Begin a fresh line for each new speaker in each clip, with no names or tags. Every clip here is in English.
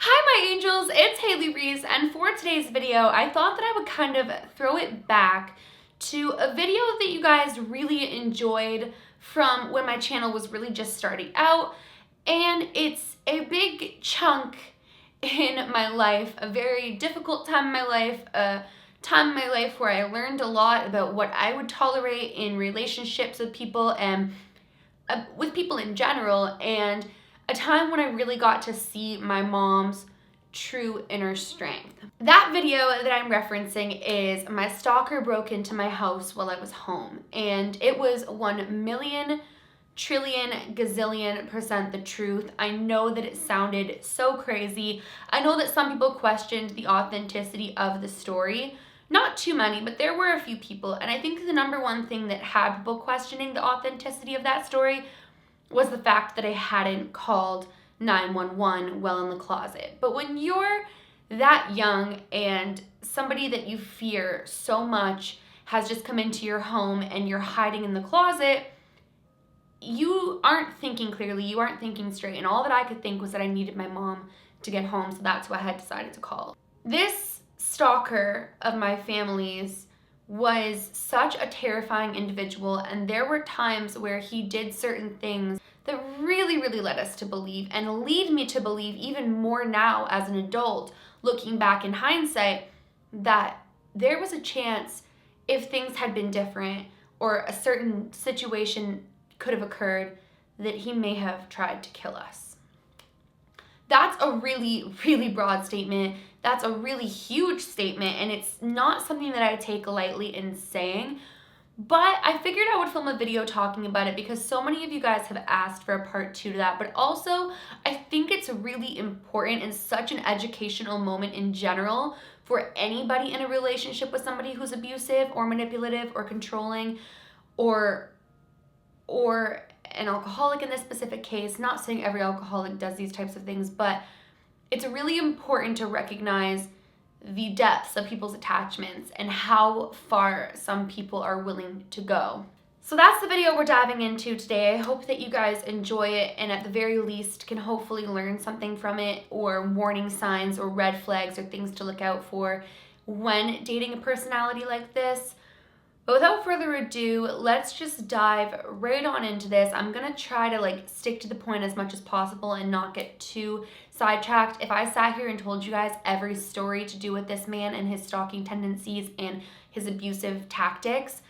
Hi my angels, it's Hailey Reese, and for today's video I thought that I would kind of throw it back to a video that you guys really enjoyed from when my channel was really just starting out, and it's a big chunk in my life, a very difficult time in my life, a time in my life where I learned a lot about what I would tolerate in relationships with people and with people in general, and a time when I really got to see my mom's true inner strength. That video that I'm referencing is my stalker broke into my house while I was home, and it was 1,000,000 trillion gazillion % the truth. I know that it sounded so crazy. I know that some people questioned the authenticity of the story. Not too many, but there were a few people, and I think the number one thing that had people questioning the authenticity of that story was the fact that I hadn't called 911 while in the closet. But when you're that young and somebody that you fear so much has just come into your home and you're hiding in the closet, you aren't thinking clearly, you aren't thinking straight, and all that I could think was that I needed my mom to get home, so that's why I had decided to call. This stalker of my family's was such a terrifying individual, and there were times where he did certain things that really led us to believe, and lead me to believe even more now as an adult, looking back in hindsight, that there was a chance, if things had been different or a certain situation could have occurred, that he may have tried to kill us. That's a really broad statement. That's a really huge statement, and it's not something that I take lightly in saying, but I figured I would film a video talking about it because so many of you guys have asked for a part 2 to that, but also I think it's really important and such an educational moment in general for anybody in a relationship with somebody who's abusive or manipulative or controlling or an alcoholic in this specific case. Not saying every alcoholic does these types of things, but it's really important to recognize the depths of people's attachments and how far some people are willing to go. So that's the video we're diving into today. I hope that you guys enjoy it and at the very least can hopefully learn something from it, or warning signs or red flags or things to look out for when dating a personality like this. But without further ado, let's just dive right on into this. I'm gonna try to stick to the point as much as possible and not get too sidetracked. If I sat here and told you guys every story to do with this man and his stalking tendencies and his abusive tactics,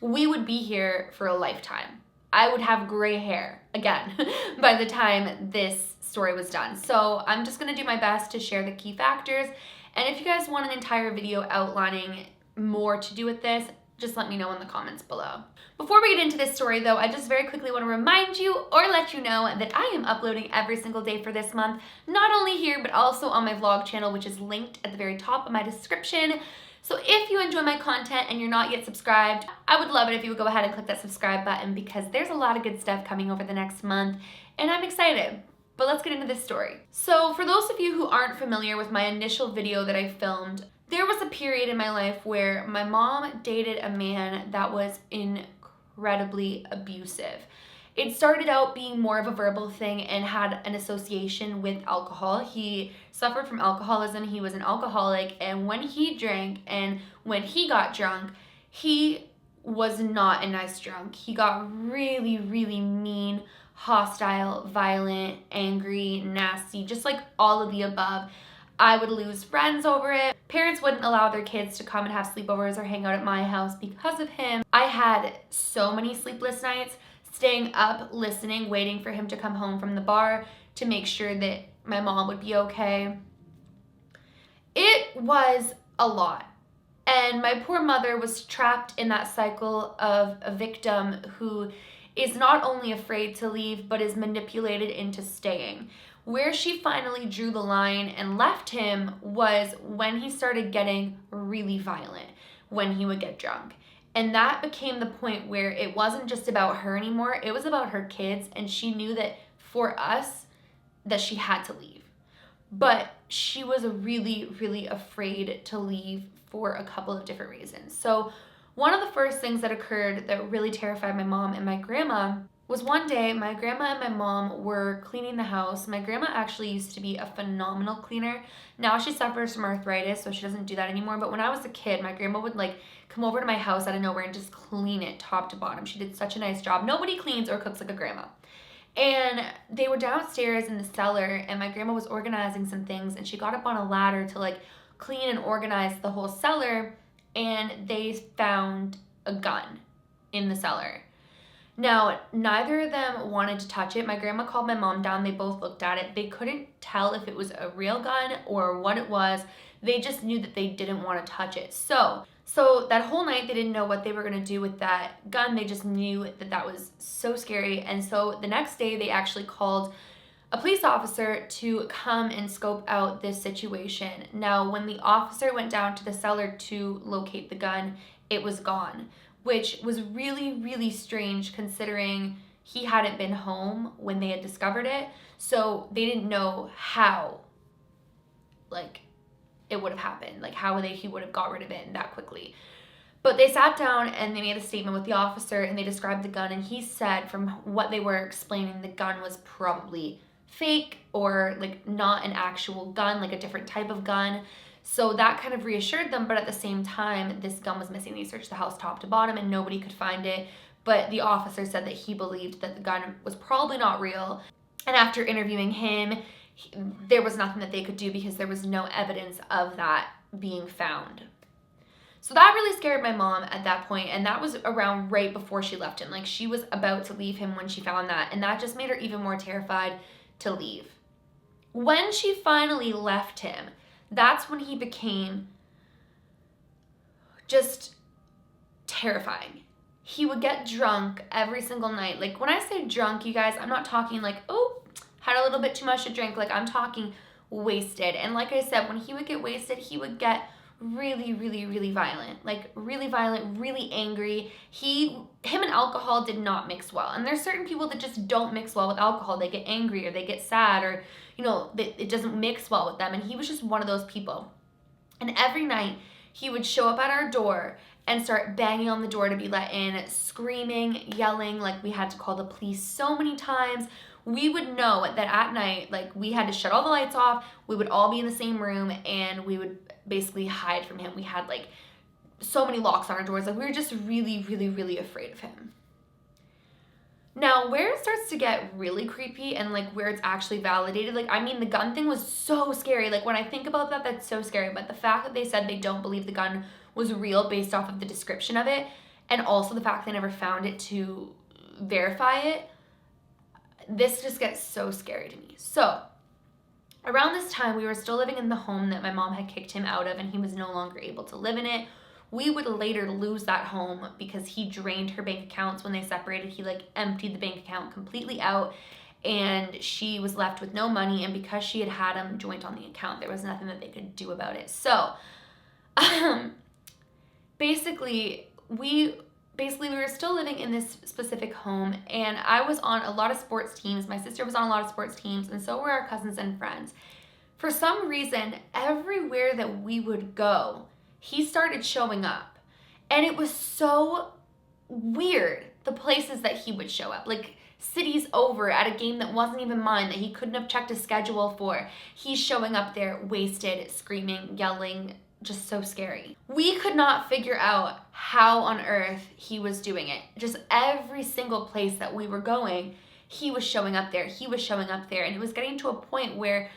we would be here for a lifetime. I would have gray hair, again, by the time this story was done. So I'm just gonna do my best to share the key factors. And if you guys want an entire video outlining more to do with this, just let me know in the comments below. Before we get into this story though, I just very quickly want to remind you or let you know that I am uploading every single day for this month, not only here, but also on my vlog channel, which is linked at the very top of my description. So if you enjoy my content and you're not yet subscribed, I would love it if you would go ahead and click that subscribe button, because there's a lot of good stuff coming over the next month, and I'm excited. But let's get into this story. So for those of you who aren't familiar with my initial video that I filmed, there was a period in my life where my mom dated a man that was incredibly abusive. It started out being more of a verbal thing and had an association with alcohol. He suffered from alcoholism. He was an alcoholic, and when he drank and when he got drunk, he was not a nice drunk. He got really mean, hostile, violent, angry, nasty, just like all of the above. I would lose friends over it. Parents wouldn't allow their kids to come and have sleepovers or hang out at my house because of him. I had so many sleepless nights, staying up, listening, waiting for him to come home from the bar to make sure that my mom would be okay. It was a lot. And my poor mother was trapped in that cycle of a victim who is not only afraid to leave, but is manipulated into staying. Where she finally drew the line and left him was when he started getting really violent, when he would get drunk. And that became the point where it wasn't just about her anymore, it was about her kids, and she knew that for us, that she had to leave. But she was really afraid to leave for a couple of different reasons. So one of the first things that occurred that really terrified my mom and my grandma was one day my grandma and my mom were cleaning the house. My grandma actually used to be a phenomenal cleaner. Now she suffers from arthritis, so she doesn't do that anymore. But when I was a kid, my grandma would like come over to my house out of nowhere and just clean it top to bottom. She did such a nice job. Nobody cleans or cooks like a grandma. And they were downstairs in the cellar, and my grandma was organizing some things, and she got up on a ladder to like clean and organize the whole cellar, and they found a gun in the cellar. Now, neither of them wanted to touch it. My grandma called my mom down. They both looked at it. They couldn't tell if it was a real gun or what it was. They just knew that they didn't want to touch it. So that whole night, they didn't know what they were going to do with that gun. They just knew that that was so scary. And so the next day, they actually called a police officer to come and scope out this situation. Now, when the officer went down to the cellar to locate the gun, it was gone, which was really, really strange considering he hadn't been home when they had discovered it. So they didn't know how, like, it would have happened, like how he would have got rid of it that quickly. But they sat down and they made a statement with the officer, and they described the gun, and he said from what they were explaining, the gun was probably fake or like not an actual gun, like a different type of gun. So that kind of reassured them, but at the same time, this gun was missing. They searched the house top to bottom and nobody could find it. But the officer said that he believed that the gun was probably not real. And after interviewing him, there was nothing that they could do because there was no evidence of that being found. So that really scared my mom at that point, and that was around right before she left him. Like, she was about to leave him when she found that, and that just made her even more terrified to leave. When she finally left him, that's when he became just terrifying. He would get drunk every single night. Like, when I say drunk, you guys, I'm not talking like, oh, had a little bit too much to drink. Like, I'm talking wasted. And like I said, when he would get wasted, he would get really, really, really violent. Like, really violent, really angry. Him and alcohol did not mix well. And there's certain people that just don't mix well with alcohol. They get angry or they get sad, or, you know, it doesn't mix well with them. And he was just one of those people. And every night he would show up at our door and start banging on the door to be let in, screaming, yelling, like we had to call the police so many times. We would know that at night, like, we had to shut all the lights off. We would all be in the same room, and we would basically hide from him. We had like so many locks on our doors. Like, we were just really, really, really afraid of him. Now, where it starts to get really creepy and like where it's actually validated, like, I mean, the gun thing was so scary. Like, when I think about that, that's so scary. But the fact that they said they don't believe the gun was real based off of the description of it, and also the fact they never found it to verify it, this just gets so scary to me. So around this time, we were still living in the home that my mom had kicked him out of, and he was no longer able to live in it. We would later lose that home because he drained her bank accounts when they separated. He like emptied the bank account completely out, and she was left with no money. And because she had him joint on the account, there was nothing that they could do about it. So basically we were still living in this specific home, and I was on a lot of sports teams. My sister was on a lot of sports teams, and so were our cousins and friends. For some reason, everywhere that we would go, he started showing up. And it was so weird, the places that he would show up. Like, cities over at a game that wasn't even mine, that he couldn't have checked his schedule for. He's showing up there wasted, screaming, yelling, just so scary. We could not figure out how on earth he was doing it. Just every single place that we were going, he was showing up there. He was showing up there. And it was getting to a point where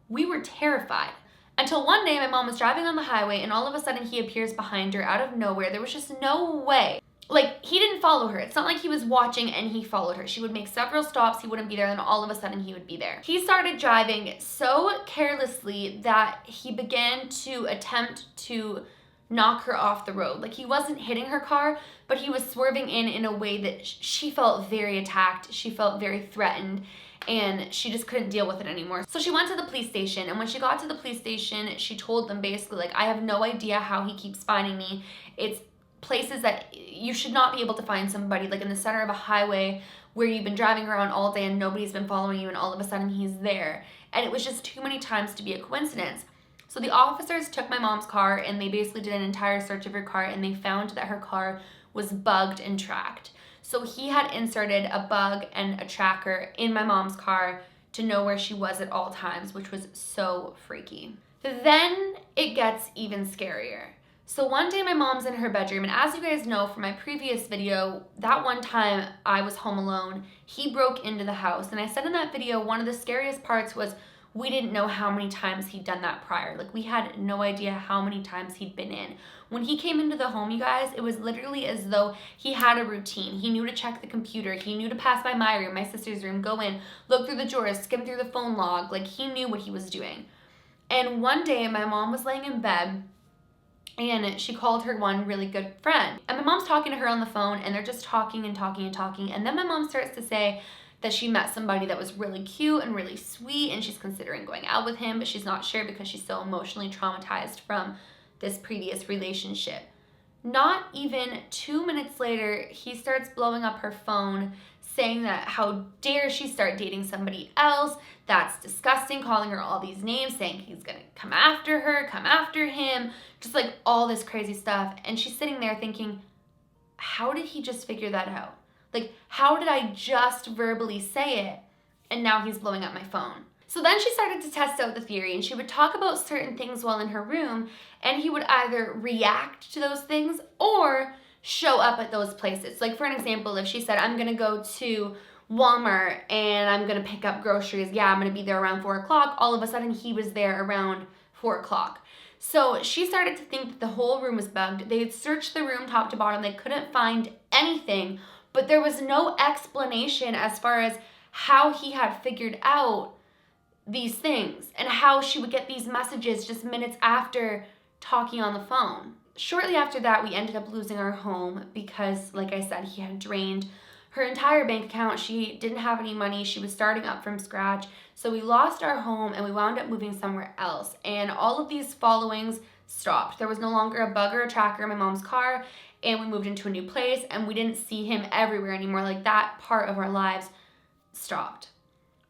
we were terrified. Until one day my mom was driving on the highway, and all of a sudden he appears behind her out of nowhere. There was just no way. Like, he didn't follow her. It's not like he was watching and he followed her. She would make several stops, he wouldn't be there, and all of a sudden he would be there. He started driving so carelessly that he began to attempt to knock her off the road. Like, he wasn't hitting her car, but he was swerving in a way that she felt very attacked. She felt very threatened, and she just couldn't deal with it anymore. So she went to the police station, and when she got to the police station, she told them basically, like, I have no idea how he keeps finding me. It's places that you should not be able to find somebody, like in the center of a highway where you've been driving around all day and nobody's been following you, and all of a sudden he's there. And it was just too many times to be a coincidence. So the officers took my mom's car, and they basically did an entire search of her car, and they found that her car was bugged and tracked. So he had inserted a bug and a tracker in my mom's car to know where she was at all times, which was so freaky. Then it gets even scarier. So one day my mom's in her bedroom, and as you guys know from my previous video, that one time I was home alone, he broke into the house. And I said in that video, one of the scariest parts was we didn't know how many times he'd done that prior. Like, we had no idea how many times he'd been in. When he came into the home, you guys, it was literally as though he had a routine. He knew to check the computer. He knew to pass by my room, my sister's room, go in, look through the drawers, skim through the phone log. Like, he knew what he was doing. And one day my mom was laying in bed, and she called her one really good friend. And my mom's talking to her on the phone, and they're just talking and talking and talking. And then my mom starts to say that she met somebody that was really cute and really sweet, and she's considering going out with him, but she's not sure because she's so emotionally traumatized from this previous relationship. Not even 2 minutes later, he starts blowing up her phone, saying that how dare she start dating somebody else, that's disgusting, calling her all these names, saying he's gonna come after her, come after him, just like all this crazy stuff. And she's sitting there thinking, how did he just figure that out? Like, how did I just verbally say it and now he's blowing up my phone? So then she started to test out the theory, and she would talk about certain things while in her room, and he would either react to those things or show up at those places. Like, for an example, if she said, I'm gonna go to Walmart and I'm gonna pick up groceries, yeah, I'm gonna be there around 4 o'clock, all of a sudden he was there around 4 o'clock. So she started to think that the whole room was bugged. They had searched the room top to bottom, they couldn't find anything, but there was no explanation as far as how he had figured out these things and how she would get these messages just minutes after talking on the phone. Shortly after that, we ended up losing our home because, like I said, he had drained her entire bank account. She didn't have any money. She was starting up from scratch. So we lost our home and we wound up moving somewhere else. And all of these followings stopped. There was no longer a bug or a tracker in my mom's car, and we moved into a new place and we didn't see him everywhere anymore. Like, that part of our lives stopped.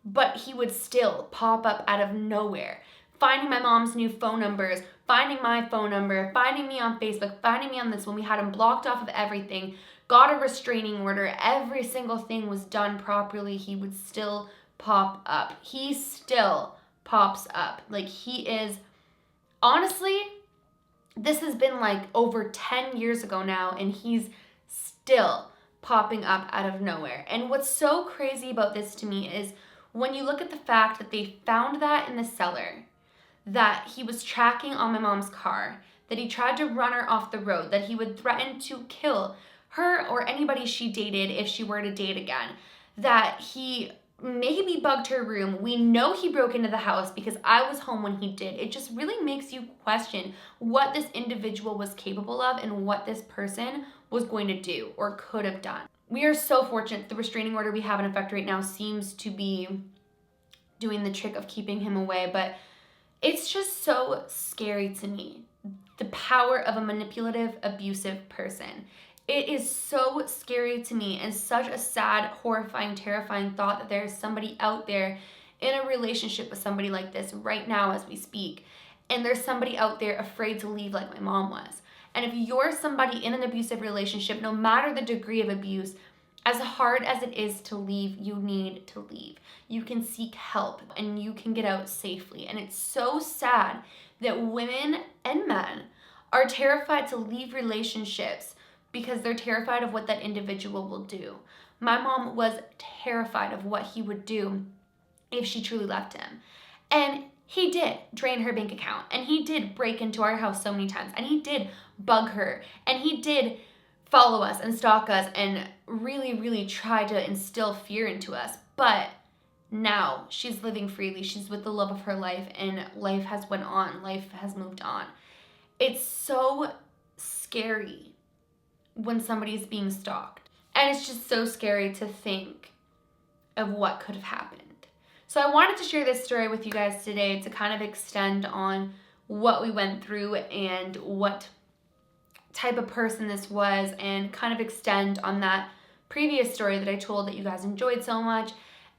But he would still pop up out of nowhere, finding my mom's new phone numbers, finding my phone number, finding me on Facebook, finding me on this one. We had him blocked off of everything, got a restraining order. Every single thing was done properly. He would still pop up. He still pops up. Like, he is, honestly, this has been like over 10 years ago now, and he's still popping up out of nowhere. And what's so crazy about this to me is when you look at the fact that they found that in the cellar, that he was tracking on my mom's car, that he tried to run her off the road, that he would threaten to kill her or anybody she dated if she were to date again, that he maybe bugged her room. We know he broke into the house because I was home when he did. It just really makes you question what this individual was capable of and what this person was going to do or could have done. We are so fortunate. The restraining order we have in effect right now seems to be doing the trick of keeping him away, but it's just so scary to me, the power of a manipulative, abusive person. It is so scary to me and such a sad, horrifying, terrifying thought that there is somebody out there in a relationship with somebody like this right now as we speak, and there's somebody out there afraid to leave like my mom was. And if you're somebody in an abusive relationship, no matter the degree of abuse, as hard as it is to leave, you need to leave. You can seek help and you can get out safely. And it's so sad that women and men are terrified to leave relationships because they're terrified of what that individual will do. My mom was terrified of what he would do if she truly left him. And he did drain her bank account, and he did break into our house so many times, and he did bug her, and he did follow us and stalk us and really, really try to instill fear into us. But now she's living freely. She's with the love of her life, and life has went on. Life has moved on. It's so scary when somebody's being stalked. And it's just so scary to think of what could have happened. So I wanted to share this story with you guys today to kind of extend on what we went through and what type of person this was, and kind of extend on that previous story that I told that you guys enjoyed so much,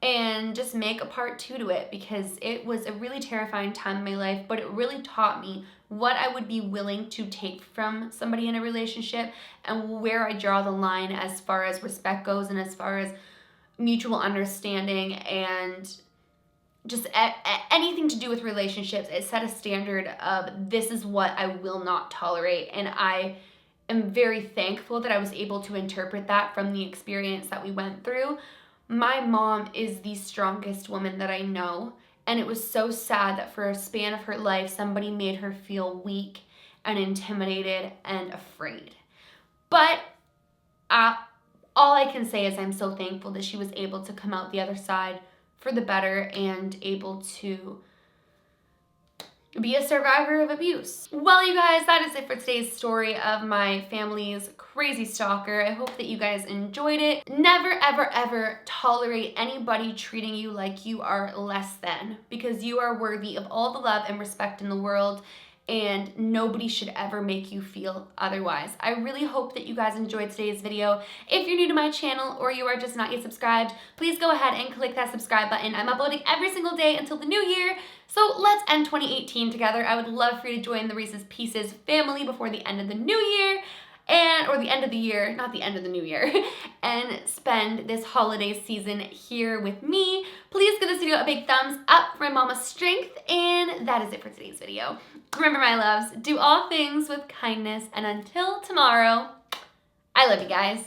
and just make a part 2 to it, because it was a really terrifying time in my life, but it really taught me what I would be willing to take from somebody in a relationship and where I draw the line as far as respect goes and as far as mutual understanding and just anything to do with relationships. It set a standard of this is what I will not tolerate, and I am very thankful that I was able to interpret that from the experience that we went through. My mom is the strongest woman that I know, and it was so sad that for a span of her life, somebody made her feel weak and intimidated and afraid. But all I can say is I'm so thankful that she was able to come out the other side for the better and able to be a survivor of abuse. Well, you guys, that is it for today's story of my family's crazy stalker. I hope that you guys enjoyed it. Never, ever, ever tolerate anybody treating you like you are less than, because you are worthy of all the love and respect in the world, and nobody should ever make you feel otherwise. I really hope that you guys enjoyed today's video. If you're new to my channel or you are just not yet subscribed, please go ahead and click that subscribe button. I'm uploading every single day until the new year, so let's end 2018 together. I would love for you to join the Reese's Pieces family before the end of the new year, or the end of the year, not the end of the new year, and spend this holiday season here with me. Please give this video a big thumbs up for my mama's strength, and that is it for today's video. Remember, my loves, do all things with kindness, and until tomorrow, I love you guys.